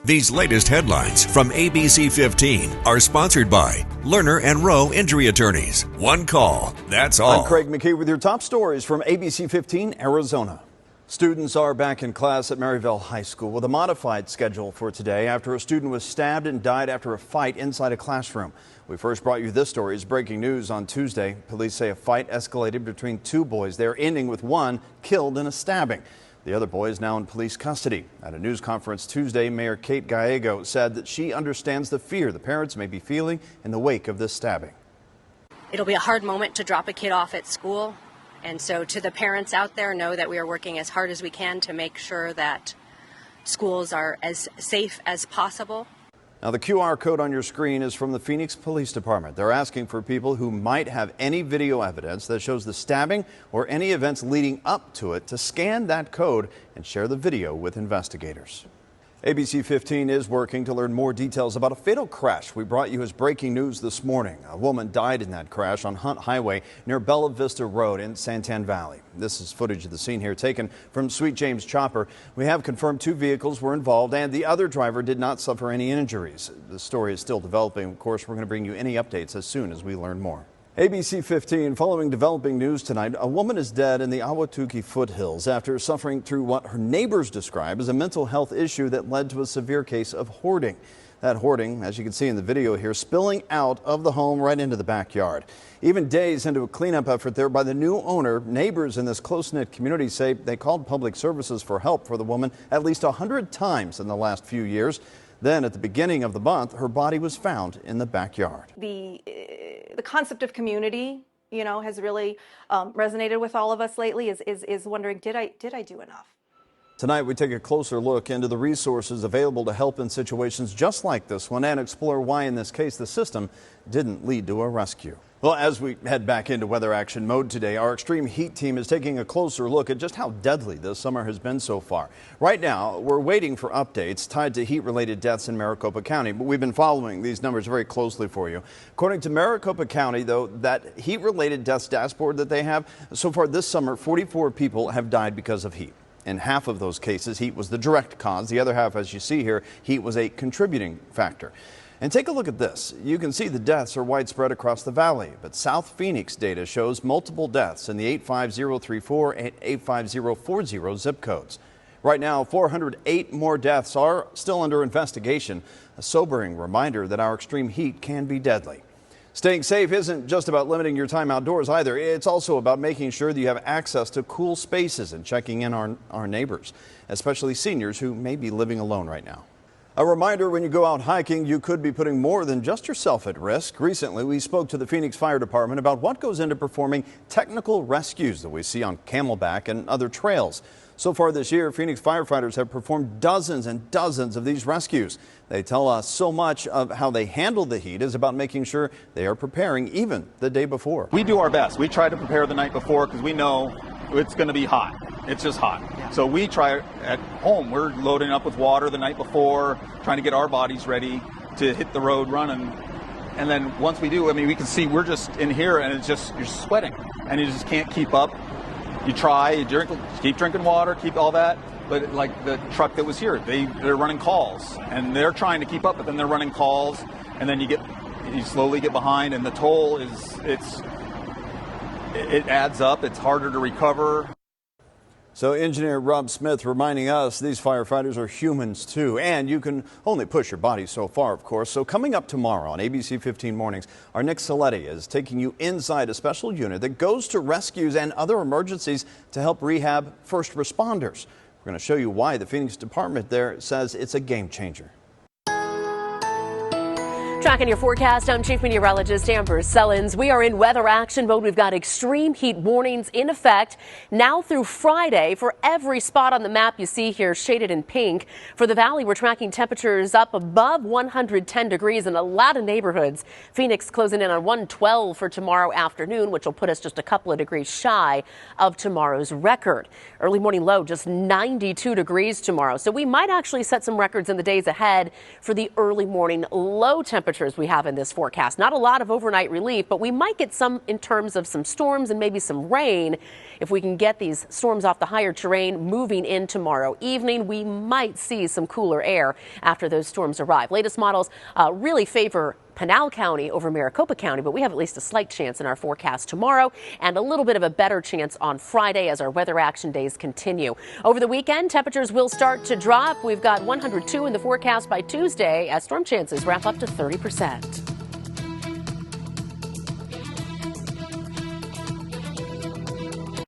These latest headlines from ABC15 are sponsored by Lerner and Rowe Injury Attorneys. One call, that's all. I'm Craig McKee with your top stories from ABC15 Arizona. Students are back in class at Maryville High School with a modified schedule for today after a student was stabbed and died after a fight inside a classroom. We first brought you this story as breaking news on Tuesday. Police say a fight escalated between two boys there, ending with one killed in a stabbing. The other boy is now in police custody. At a news conference Tuesday, Mayor Kate Gallego said that she understands the fear the parents may be feeling in the wake of this stabbing. It'll be a hard moment to drop a kid off at school. And so to the parents out there, know that we are working as hard as we can to make sure that schools are as safe as possible. Now, the QR code on your screen is from the Phoenix Police Department. They're asking for people who might have any video evidence that shows the stabbing or any events leading up to it to scan that code and share the video with investigators. ABC 15 is working to learn more details about a fatal crash we brought you as breaking news this morning. A woman died in that crash on Hunt Highway near Bella Vista Road in Santan Valley. This is footage of the scene here taken from Sweet James Chopper. We have confirmed two vehicles were involved and the other driver did not suffer any injuries. The story is still developing. Of course, we're going to bring you any updates as soon as we learn more. ABC 15, following developing news tonight, a woman is dead in the Ahwatukee foothills after suffering through what her neighbors describe as a mental health issue that led to a severe case of hoarding. That hoarding, as you can see in the video here, spilling out of the home right into the backyard. Even days into a cleanup effort there by the new owner, neighbors in this close-knit community say they called public services for help for the woman at least 100 times in the last few years. Then at the beginning of the month, her body was found in the backyard. The concept of community, has really resonated with all of us lately. Is wondering, did I do enough? Tonight, we take a closer look into the resources available to help in situations just like this one and explore why, in this case, the system didn't lead to a rescue. Well, as we head back into weather action mode today, our extreme heat team is taking a closer look at just how deadly this summer has been so far. Right now, we're waiting for updates tied to heat-related deaths in Maricopa County, but we've been following these numbers very closely for you. According to Maricopa County, though, that heat-related deaths dashboard that they have, so far this summer, 44 people have died because of heat. In half of those cases, heat was the direct cause. The other half, as you see here, heat was a contributing factor. And take a look at this. You can see the deaths are widespread across the valley, but South Phoenix data shows multiple deaths in the 85034 and 85040 zip codes. Right now, 408 more deaths are still under investigation, a sobering reminder that our extreme heat can be deadly. Staying safe isn't just about limiting your time outdoors either. It's also about making sure that you have access to cool spaces and checking in on our neighbors, especially seniors who may be living alone right now. A reminder, when you go out hiking, you could be putting more than just yourself at risk. Recently, we spoke to the Phoenix Fire Department about what goes into performing technical rescues that we see on Camelback and other trails. So far this year, Phoenix firefighters have performed dozens and dozens of these rescues. They tell us so much of how they handle the heat is about making sure they are preparing even the day before. We do our best. We try to prepare the night before because we know it's going to be hot. It's just hot. Yeah. So we try at home. We're loading up with water the night before, trying to get our bodies ready to hit the road running. And then once we do, we can see we're just in here and it's just, you're sweating and you just can't keep up. You try, you drink, keep drinking water, keep all that. But like the truck that was here, they're running calls and they're trying to keep up, but then they're running calls and then you slowly get behind and the toll it adds up. It's harder to recover. So engineer Rob Smith reminding us these firefighters are humans too, and you can only push your body so far, of course. So coming up tomorrow on ABC 15 Mornings, our Nick Saletti is taking you inside a special unit that goes to rescues and other emergencies to help rehab first responders. We're going to show you why the Phoenix department there says it's a game changer. Tracking your forecast, I'm Chief Meteorologist Amber Sellens. We are in weather action mode. We've got extreme heat warnings in effect now through Friday for every spot on the map you see here shaded in pink. For the valley, we're tracking temperatures up above 110 degrees in a lot of neighborhoods. Phoenix closing in on 112 for tomorrow afternoon, which will put us just a couple of degrees shy of tomorrow's record. Early morning low just 92 degrees tomorrow. So we might actually set some records in the days ahead for the early morning low temperature. temperatures we have in this forecast. Not a lot of overnight relief, but we might get some in terms of some storms and maybe some rain. If we can get these storms off the higher terrain moving in tomorrow evening, we might see some cooler air after those storms arrive. Latest models really favor Pinal County over Maricopa County, but we have at least a slight chance in our forecast tomorrow and a little bit of a better chance on Friday as our weather action days continue. Over the weekend, temperatures will start to drop. We've got 102 in the forecast by Tuesday as storm chances ramp up to 30%.